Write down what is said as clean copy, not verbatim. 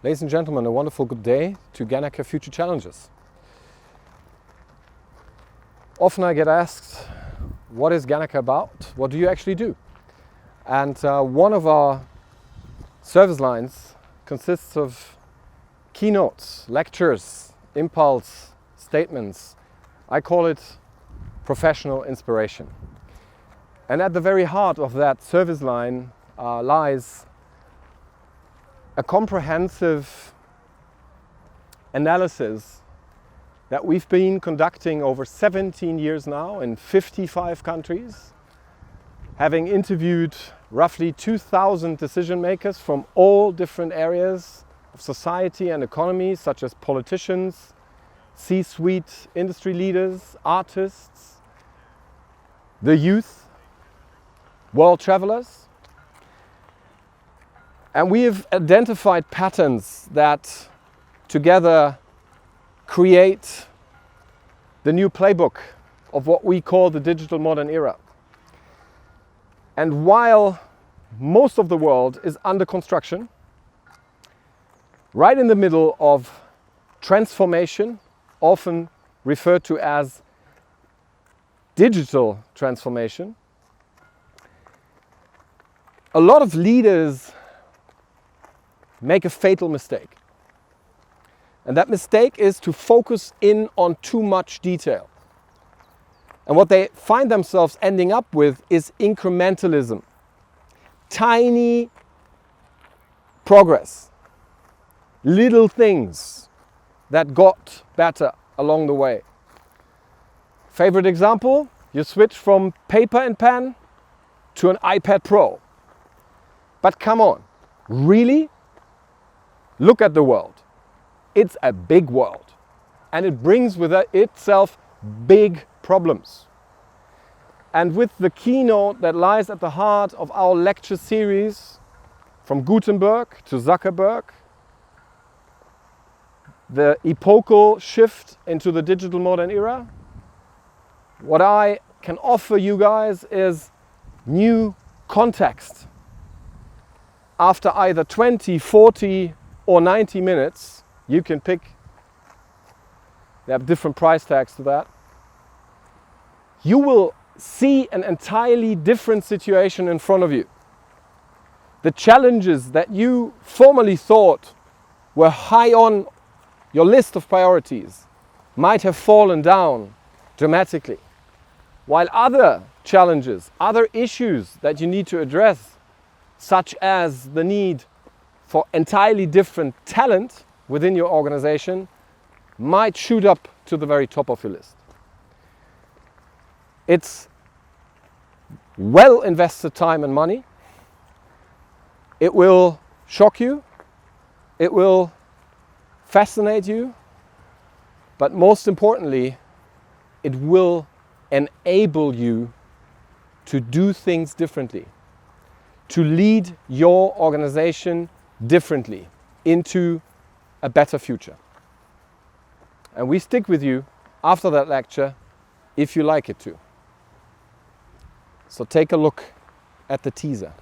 Ladies and gentlemen, a wonderful good day to Ganneke Future Challenges. Often I get asked, what is Ganneke about? What do you actually do? And one of our service lines consists of keynotes, lectures, impulse statements. I call it professional inspiration. And at the very heart of that service line lies a comprehensive analysis that we've been conducting over 17 years now in 55 countries, having interviewed roughly 2,000 decision makers from all different areas of society and economy, such as politicians, C-suite industry leaders, artists, the youth, world travelers. And we have identified patterns that together create the new playbook of what we call the digital modern era. And while most of the world is under construction, right in the middle of transformation, often referred to as digital transformation, a lot of leaders make a fatal mistake. And that mistake is to focus in on too much detail. And what they find themselves ending up with is incrementalism. Tiny progress. Little things that got better along the way. Favorite example, you switch from paper and pen to an iPad Pro. But come on, really? Look at the world. It's a big world. And it brings with itself big problems. And with the keynote that lies at the heart of our lecture series, from Gutenberg to Zuckerberg, the epochal shift into the digital modern era, what I can offer you guys is new context. After either 20, 40 or 90 minutes, you can pick, they have different price tags to that. You will see an entirely different situation in front of you. The challenges that you formerly thought were high on your list of priorities might have fallen down dramatically. While other challenges, other issues that you need to address, such as the need for entirely different talent within your organization, might shoot up to the very top of your list. It's well invested time and money. It will shock you. It will fascinate you. But most importantly, it will enable you to do things differently, to lead your organization differently into a better future. And we stick with you after that lecture if you like it to. So take a look at the teaser.